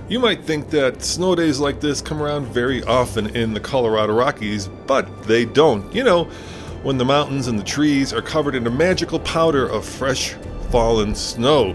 You might think that snow days like this come around very often in the Colorado Rockies, but they don't. You know, when the mountains and the trees are covered in a magical powder of fresh fallen snow.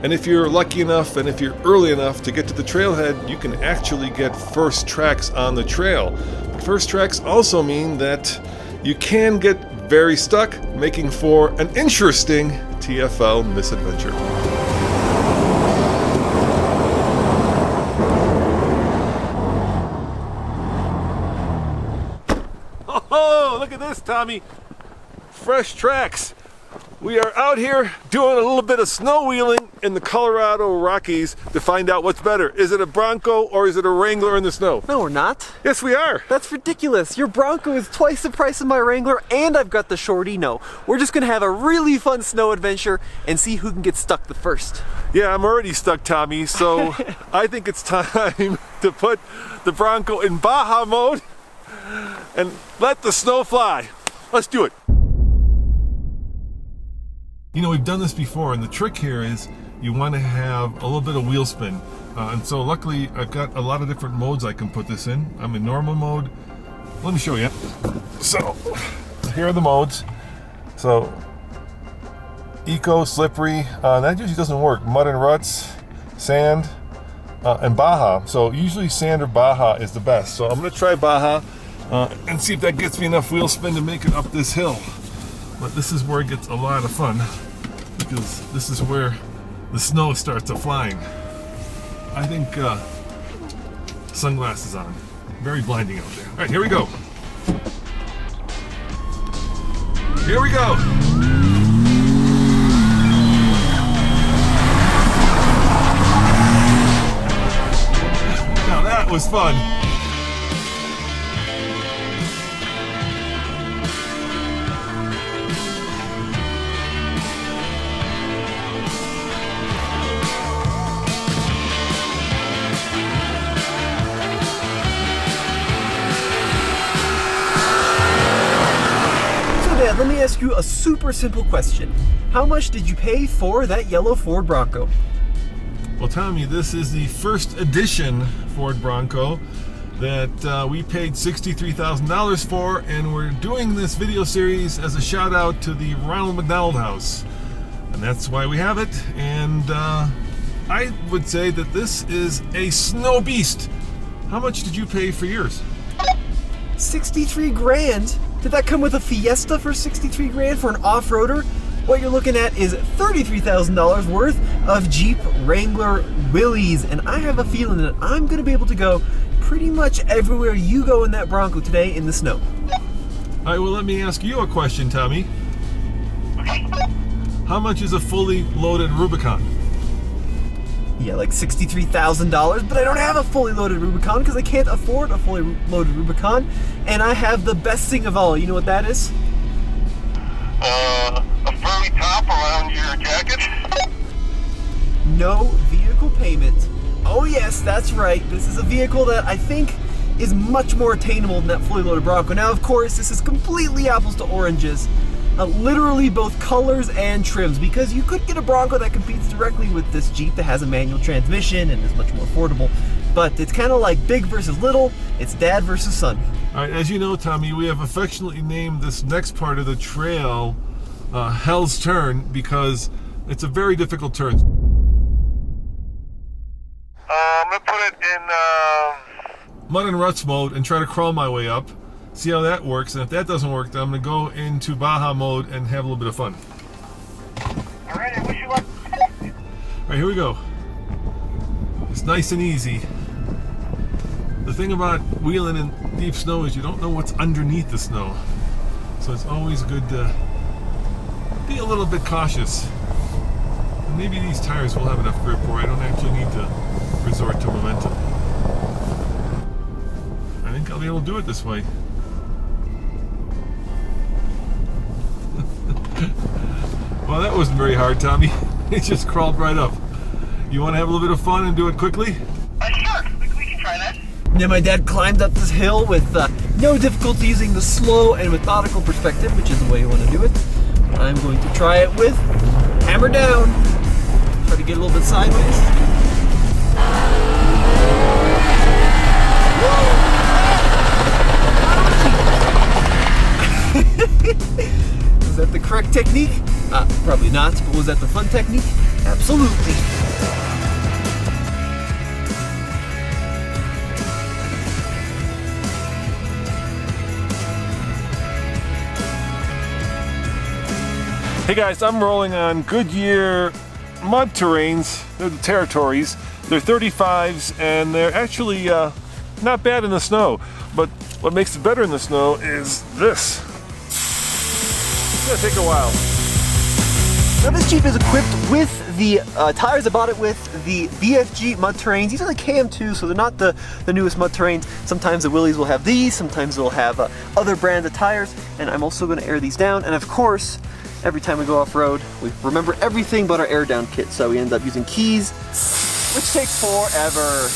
And if you're lucky enough and if you're early enough to get to the trailhead, you can actually get first tracks on the trail. But first tracks also mean that you can get very stuck, making for an interesting TFL misadventure. Oh, look at this, Tommy. Fresh tracks. We are out here doing a little bit of snow wheeling in the Colorado Rockies to find out what's better. Is it a Bronco or is it a Wrangler in the snow? No, we're not. Yes, we are. That's ridiculous. Your Bronco is twice the price of my Wrangler, and I've got the Shorty. No, we're just gonna have a really fun snow adventure and see who can get stuck the first. Yeah, I'm already stuck, Tommy, so I think it's time to put the Bronco in Baja mode and let the snow fly. Let's do it. You know, we've done this before, and the trick here is you want to have a little bit of wheel spin. And so luckily, I've got a lot of different modes I can put this in. I'm in normal mode. Let me show you. So, here are the modes. So, Eco, Slippery, that usually doesn't work. Mud and Ruts, Sand, and Baja. So usually Sand or Baja is the best. So I'm going to try Baja and see if that gets me enough wheel spin to make it up this hill. But this is where it gets a lot of fun, because this is where the snow starts to flying. I think sunglasses on. Very blinding out there. All right, here we go. Here we go. Now that was fun. Let me ask you a super simple question. How much did you pay for that yellow Ford Bronco? Well, Tommy, this is the first edition Ford Bronco that we paid $63,000 for, and we're doing this video series as a shout out to the Ronald McDonald House. And that's why we have it, and I would say that this is a snow beast. How much did you pay for yours? 63 grand? Did that come with a Fiesta for 63 grand for an off-roader? What you're looking at is $33,000 worth of Jeep Wrangler Willys, and I have a feeling that I'm going to be able to go pretty much everywhere you go in that Bronco today in the snow. All right, well, let me ask you a question, Tommy. How much is a fully loaded Rubicon? Yeah, like $63,000, but I don't have a fully loaded Rubicon because I can't afford a fully loaded Rubicon, and I have the best thing of all. You know what that is? A furry top around your jacket? No vehicle payment. Oh yes, that's right. This is a vehicle that I think is much more attainable than that fully loaded Bronco. Now, of course, this is completely apples to oranges. Literally both colors and trims, because you could get a Bronco that competes directly with this Jeep that has a manual transmission and is much more affordable, but it's kind of like big versus little. It's dad versus son. All right, as you know, Tommy, we have affectionately named this next part of the trail Hell's Turn, because it's a very difficult turn. I'm gonna put it in Mud and Ruts mode and try to crawl my way up. See how that works, and if that doesn't work, then I'm going to go into Baja mode and have a little bit of fun. Alright, I wish you luck. Alright, here we go. It's nice and easy. The thing about wheeling in deep snow is you don't know what's underneath the snow. So it's always good to be a little bit cautious. And maybe these tires will have enough grip where I don't actually need to resort to momentum. I think I'll be able to do it this way. Well, that wasn't very hard, Tommy. It just crawled right up. You want to have a little bit of fun and do it quickly? Sure, we can try that. Then my dad climbed up this hill with no difficulty using the slow and methodical perspective, which is the way you want to do it. I'm going to try it with hammer down. Try to get a little bit sideways. Was that the correct technique? Probably not, but was that the fun technique? Absolutely. Hey guys, I'm rolling on Goodyear mud terrains. They're the territories. They're 35s and they're actually not bad in the snow. But what makes it better in the snow is this. It's gonna take a while. Now this Jeep is equipped with the tires. I bought it with the BFG mud terrains. These are the KM2, so they're not the newest mud terrains. Sometimes the Willys will have these, sometimes they'll have other brands of tires, and I'm also gonna air these down. And of course, every time we go off-road, we remember everything but our air down kit, so we end up using keys, which takes forever.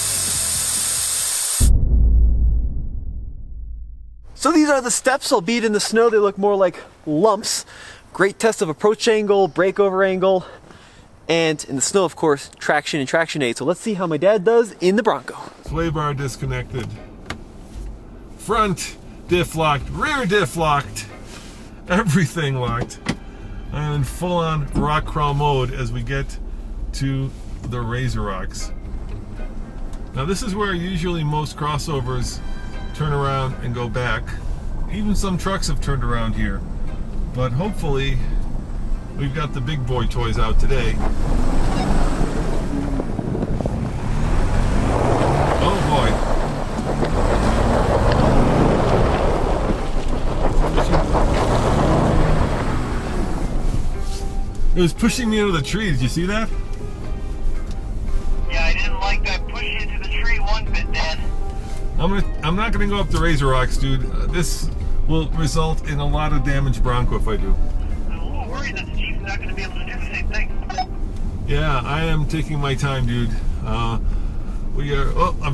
So these are the steps, albeit in the snow, they look more like lumps. Great test of approach angle, breakover angle, and in the snow, of course, traction and traction aid. So let's see how my dad does in the Bronco. Sway bar disconnected. Front diff locked, rear diff locked. Everything locked. I'm in full-on rock crawl mode as we get to the Razor Rocks. Now this is where usually most crossovers turn around and go back. Even some trucks have turned around here. But hopefully we've got the big boy toys out today. Oh boy. It was pushing me into the tree. Did you see that? Yeah, I didn't like that push into the tree one bit, Dad. I'm not gonna go up the Razor Rocks, dude. This will result in a lot of damage Bronco if I do. I'm a little worried that the Jeep's not going to be able to do the same thing. Yeah, I am taking my time, dude. I'm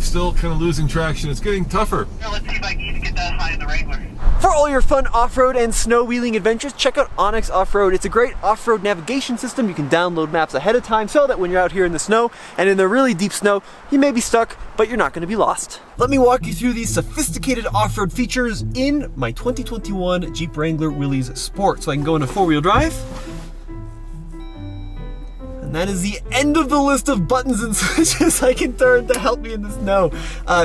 still kind of losing traction. It's getting tougher. Now let's see if I can even get that high in the Wrangler. For all your fun off-road and snow wheeling adventures, check out Onyx Off-Road. It's a great off-road navigation system. You can download maps ahead of time so that when you're out here in the snow and in the really deep snow, you may be stuck, but you're not going to be lost. Let me walk you through these sophisticated off-road features in my 2021 Jeep Wrangler Willys Sport. So I can go into four-wheel drive. And that is the end of the list of buttons and switches I can turn to help me in the snow.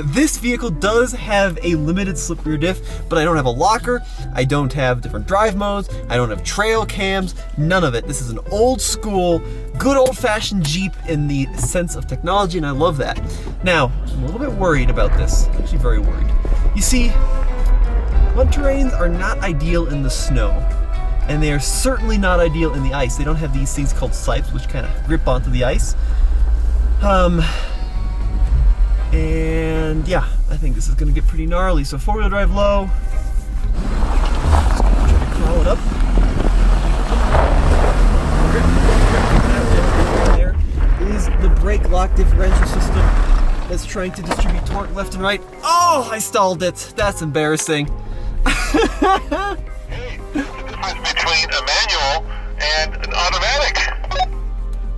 This vehicle does have a limited slip rear diff, but I don't have a locker, I don't have different drive modes, I don't have trail cams, none of it. This is an old school, good old-fashioned Jeep in the sense of technology, and I love that. Now, I'm a little bit worried about this, actually very worried. You see, mud terrains are not ideal in the snow. And they are certainly not ideal in the ice. They don't have these things called sipes, which kind of grip onto the ice. And yeah, I think this is gonna get pretty gnarly. So four-wheel drive low. Just gonna try to crawl it up. There is the brake lock differential system that's trying to distribute torque left and right. Oh, I stalled it. That's embarrassing. Between a manual and an automatic.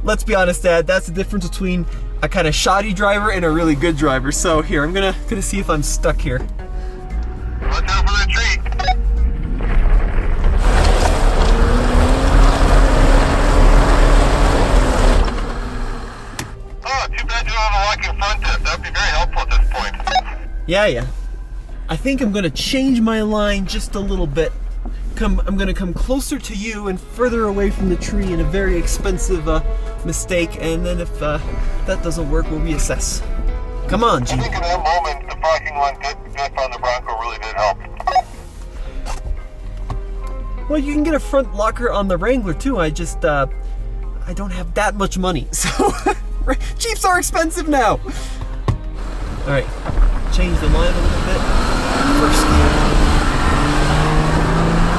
Let's be honest, Dad, that's the difference between a kind of shoddy driver and a really good driver. So here, I'm gonna see if I'm stuck here. Watch out for the tree. Oh, too bad you don't have a locking front diff. That would be very helpful at this point. Yeah. I think I'm gonna change my line just a little bit. I'm gonna come closer to you and further away from the tree in a very expensive mistake, and then if that doesn't work, we'll reassess. Come on, Jeep. I think in that moment, the parking lot diff on the Bronco really did help. Well, you can get a front locker on the Wrangler too. I just, I don't have that much money, so Jeeps are expensive now. All right, change the line a little bit. First gear.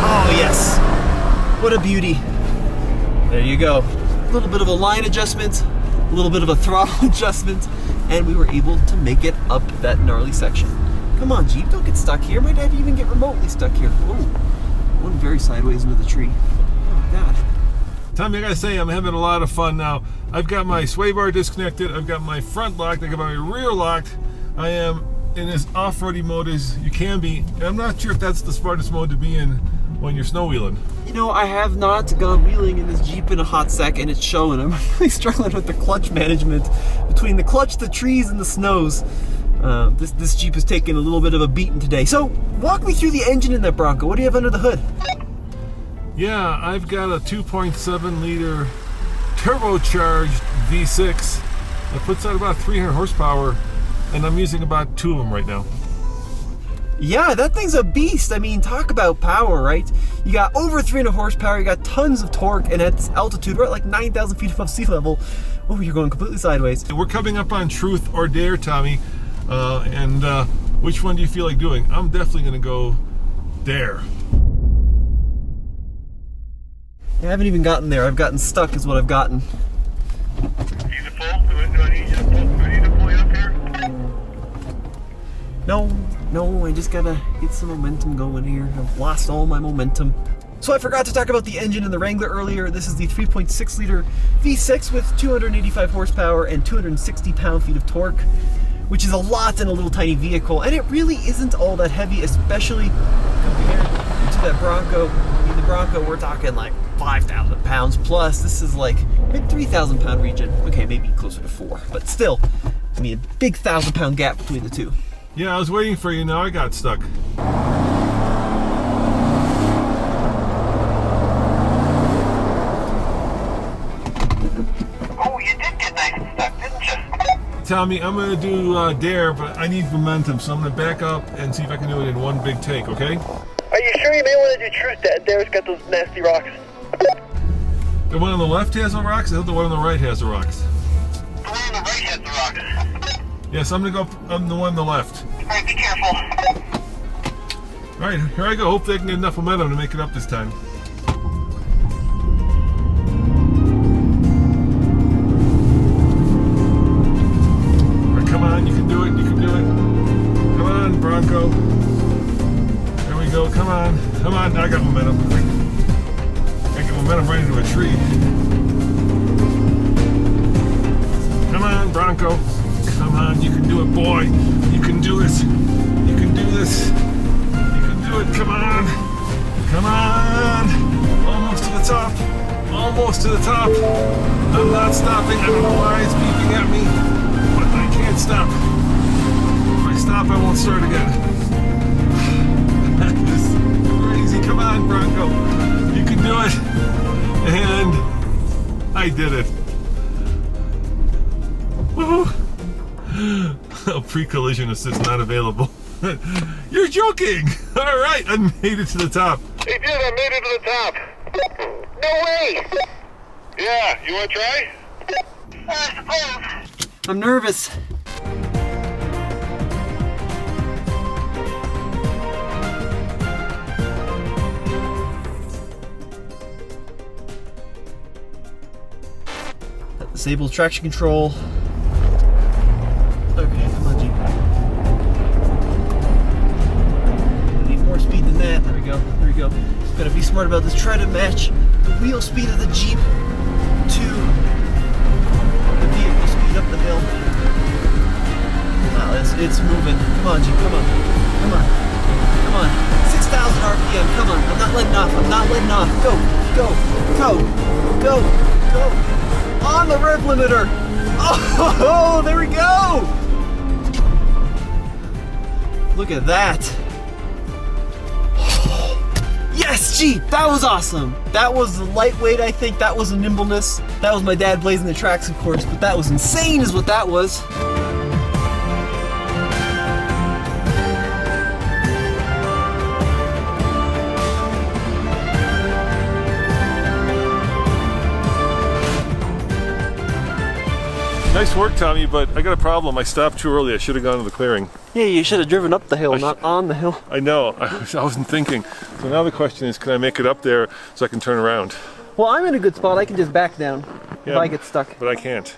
Oh yes, what a beauty. There you go. A little bit of a line adjustment, a little bit of a throttle adjustment, and we were able to make it up that gnarly section. Come on, Jeep, don't get stuck here. Might have even get remotely stuck here. Whoa, went very sideways into the tree. Oh God. Tommy, I gotta say, I'm having a lot of fun now. I've got my sway bar disconnected, I've got my front locked, I got my rear locked. I am in as off-roady mode as you can be. And I'm not sure if that's the smartest mode to be in when you're snow wheeling. You know, I have not gone wheeling in this Jeep in a hot sec, and it's showing. I'm really struggling with the clutch management between the clutch, the trees, and the snows. This Jeep is taking a little bit of a beating today. So, walk me through the engine in that Bronco. What do you have under the hood? Yeah, I've got a 2.7 liter turbocharged V6 that puts out about 300 horsepower, and I'm using about 2 of them right now. Yeah, that thing's a beast. I mean, talk about power, right? You got over 300 horsepower, you got tons of torque, and at this altitude, we're at like 9,000 feet above sea level. Oh, you're going completely sideways. We're coming up on truth or dare, Tommy. Which one do you feel like doing? I'm definitely going to go dare. I haven't even gotten there. I've gotten stuck is what I've gotten. Need to pull? Do I need to pull you up here? No, I just gotta get some momentum going here. I've lost all my momentum. So I forgot to talk about the engine in the Wrangler earlier. This is the 3.6 liter V6 with 285 horsepower and 260 pound-feet of torque, which is a lot in a little tiny vehicle, and it really isn't all that heavy, especially compared to that Bronco. I mean, the Bronco, we're talking like 5,000 pounds plus. This is like mid 3,000 pound region. Okay, maybe closer to 4, but still, I mean, a big 1,000-pound gap between the two. Yeah, I was waiting for you. Now I got stuck. Oh, you did get nice and stuck, didn't you? Tommy, I'm going to do dare, but I need momentum, so I'm going to back up and see if I can do it in one big take, okay? Are you sure you may want to do truth? That there's got those nasty rocks. The one on the left has the rocks, the one on the right has the rocks. The one on the right has the rocks. Yes, I'm going to go on the one on the left. Alright, be careful. All right, here I go. Hopefully I can get enough momentum to make it up this time. All right, come on, you can do it, you can do it. Come on, Bronco. There we go, come on. Come on, I got momentum. I got momentum right into a tree. Come on, Bronco. Come on, you can do it, boy. You can do it. You can do this. You can do it. Come on. Come on. Almost to the top. Almost to the top. I'm not stopping. I don't know why it's beeping at me, but I can't stop. If I stop, I won't start again. That is crazy. Come on, Bronco. You can do it. And I did it. Woohoo! Oh, pre-collision assist not available. You're joking! Alright, I made it to the top. He did, I made it to the top. No way! Yeah, you want to try? I suppose. I'm nervous. Disable traction control. Okay, come on, Jeep. I need more speed than that. There we go. There we go. Gotta be smart about this. Try to match the wheel speed of the Jeep to the vehicle speed up the hill. Wow, it's moving. Come on, Jeep. Come on. Come on. Come on. 6,000 RPM. Come on. I'm not letting off. I'm not letting off. Go. Go. Go. Go. Go. On the rev limiter. Oh, there we go. Look at that. Yes, Jeep, that was awesome. That was lightweight, I think. That was a nimbleness. That was my dad blazing the tracks, of course, but that was insane is what that was. Nice work, Tommy, but I got a problem. I stopped too early. I should have gone to the clearing. Yeah, you should have driven up the hill, not on the hill. I know. I wasn't thinking. So now the question is, can I make it up there so I can turn around? Well, I'm in a good spot. I can just back down if I get stuck. But I can't.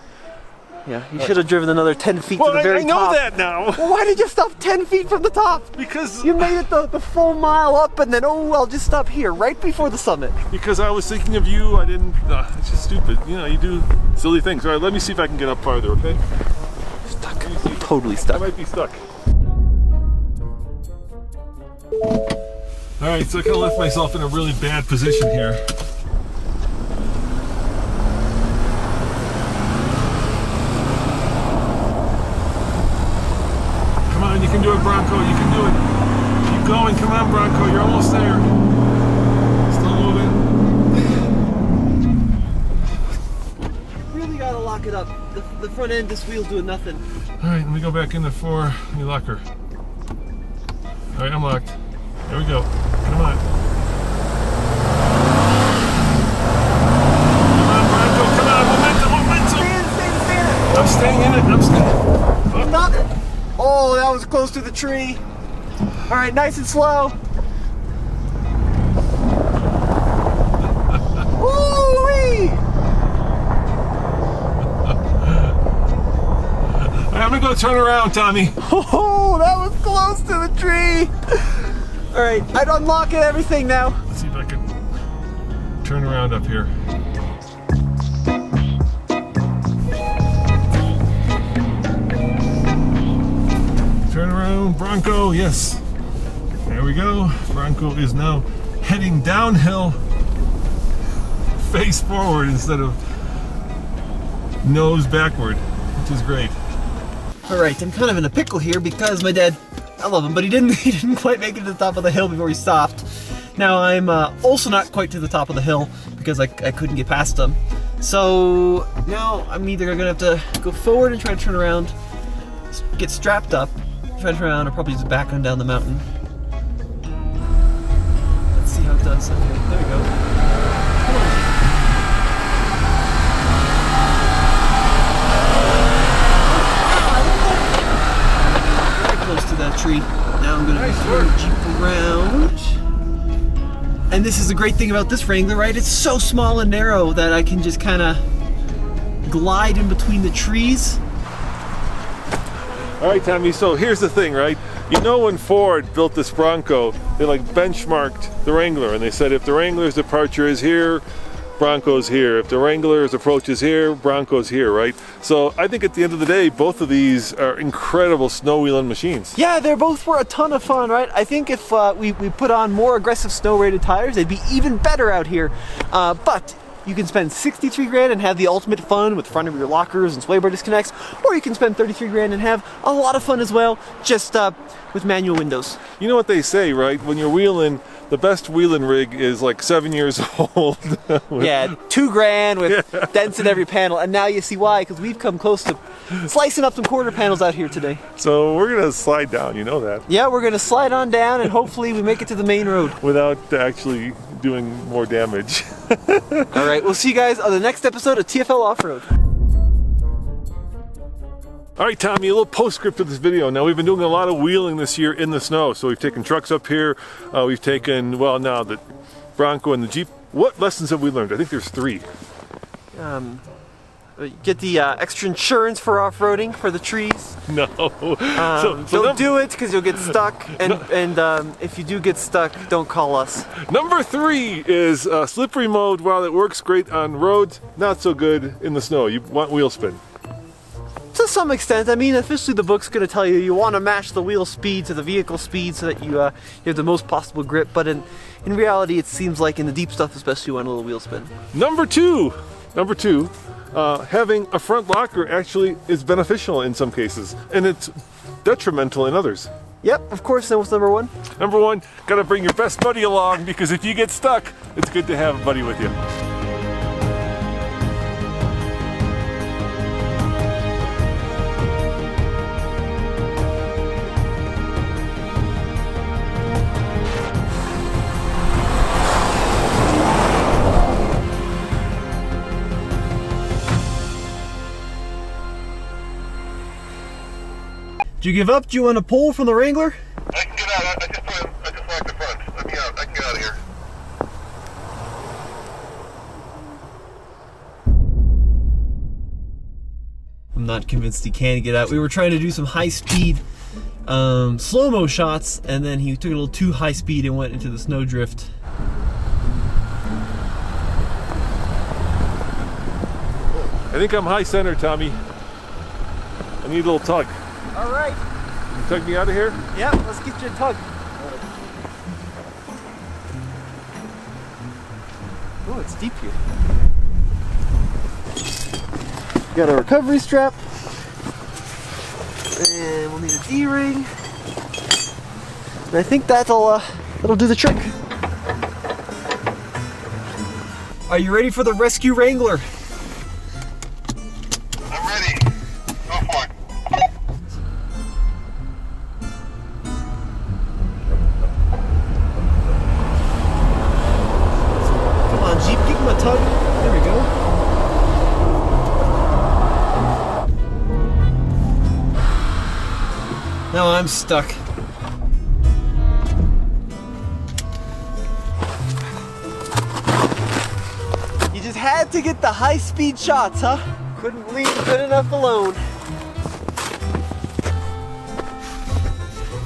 Yeah, you should have driven another 10 feet to the very top. Well, I know that now. Well, why did you stop 10 feet from the top? Because you made it the full mile up and then, oh, I'll just stop here, right before the summit. Because I was thinking of you. I didn't, it's just stupid. You know, you do silly things. All right, let me see if I can get up farther, okay? Stuck. I'm totally stuck. I might be stuck. All right, so I kind of left myself in a really bad position here. Come on, you can do it, Bronco. You can do it. Keep going. Come on, Bronco. You're almost there. Still moving. Really gotta lock it up. The front end, this wheel's doing nothing. All right, let me go back in the 4. Let me lock her. All right, I'm locked. There we go. Come on. Come on, Bronco. Come on. Momentum. I'm staying in it. I'm staying. Stop. Oh, that was close to the tree. All right, nice and slow. Woo-wee! I'm gonna go turn around, Tommy. Oh, that was close to the tree. All right, I'd unlock everything now. Let's see if I can turn around up here. Turn around, Bronco. Yes. There we go. Bronco is now heading downhill, face forward instead of nose backward, which is great. All right, I'm kind of in a pickle here because my dad, I love him, but he didn't quite make it to the top of the hill before he stopped. Now I'm also not quite to the top of the hill because I couldn't get past him. So now I'm either gonna have to go forward and try to turn around, get strapped up, try to turn around, or probably just back on down the mountain. Let's see how it does. Okay, there we go. Come on. Close to that tree. Now I'm gonna turn the Jeep around. And this is the great thing about this Wrangler, right? It's so small and narrow that I can just kind of glide in between the trees. All right, Tommy, so here's the thing, right? You know, when Ford built this Bronco, they like benchmarked the Wrangler, and they said if the Wrangler's departure is here, Bronco's here. If the Wrangler's approach is here, Bronco's here, right? So I think at the end of the day, both of these are incredible snow wheeling machines. Yeah, they both were a ton of fun, right? I think if we put on more aggressive snow-rated tires, they'd be even better out here. But you can spend 63 grand and have the ultimate fun with front and rear lockers and sway bar disconnects, or you can spend 33 grand and have a lot of fun as well, just with manual windows. You know what they say, right? When you're wheeling, the best wheeling rig is like 7 years old. Yeah, 2 grand with dents in every panel, and now you see why, because we've come close to slicing up some quarter panels out here today. So we're gonna slide down, you know that. Yeah, we're gonna slide on down, and hopefully we make it to the main road. Without actually doing more damage. All right, we'll see you guys on the next episode of TFL Off-Road. All right, Tommy, a little postscript of this video. Now, we've been doing a lot of wheeling this year in the snow. So we've taken trucks up here. We've taken, well, now the Bronco and the Jeep. What lessons have we learned? I think there's 3. Get the extra insurance for off-roading for the trees. No. Don't do it because you'll get stuck. And if you do get stuck, don't call us. Number 3 is slippery mode. While it works great on roads, not so good in the snow. You want wheel spin. To some extent, I mean, officially the book's going to tell you want to match the wheel speed to the vehicle speed so that you have the most possible grip. But in reality, it seems like in the deep stuff, especially, you want a little wheel spin. Number two, having a front locker actually is beneficial in some cases, and it's detrimental in others. Yep, of course. Then what's number 1? Number 1, gotta bring your best buddy along, because if you get stuck, it's good to have a buddy with you. Do you give up? Do you want a pull from the Wrangler? I can get out. I just like the front. Let me out. I can get out of here. I'm not convinced he can get out. We were trying to do some high-speed slow-mo shots, and then he took it a little too high speed and went into the snowdrift. I think I'm high center, Tommy. I need a little tug. All right. You tug me out of here? Yeah, let's get you a tug. Oh, it's deep here. Got a recovery strap. And we'll need a D-ring. And I think that'll do the trick. Are you ready for the rescue Wrangler? I'm ready. Go for it. Come on, Jeep, give him a tug. There we go. Now I'm stuck. You just had to get the high-speed shots, huh? Couldn't leave good enough alone.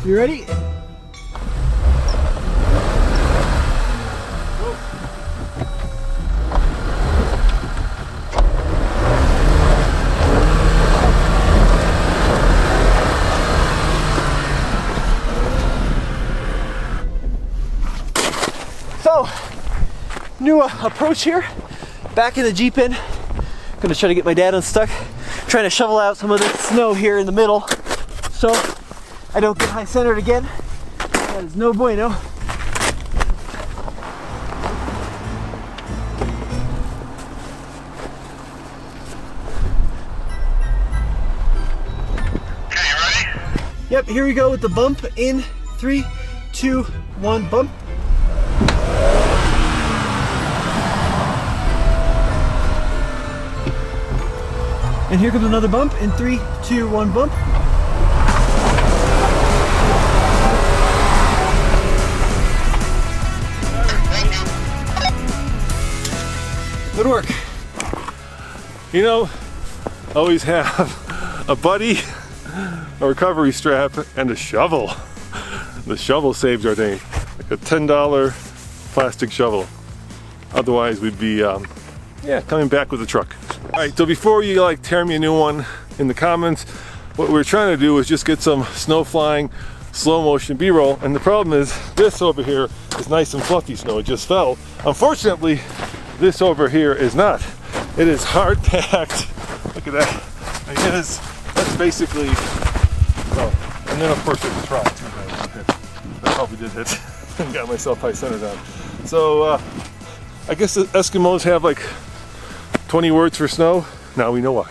You ready? So, new approach here. Back in the Jeep in. Gonna try to get my dad unstuck. Trying to shovel out some of this snow here in the middle, so I don't get high centered again. That is no bueno. Okay, you ready? Yep, here we go with the bump in 3, 2, 1, bump. And here comes another bump in 3, 2, 1, bump. Good work. You know, always have a buddy, a recovery strap, and a shovel. The shovel saves our day. Like a $10 plastic shovel. Otherwise, we'd be coming back with a truck. All right, so before you like tear me a new one in the comments, what we're trying to do is just get some snow flying, slow motion B-roll. And the problem is this over here is nice and fluffy snow. It just fell. Unfortunately, this over here is not. It is hard packed. Look at that. I mean, that's basically, oh, and then of course there's a truck too. That probably did hit and got myself high centered on. So I guess the Eskimos have like 20 words for snow. Now we know why.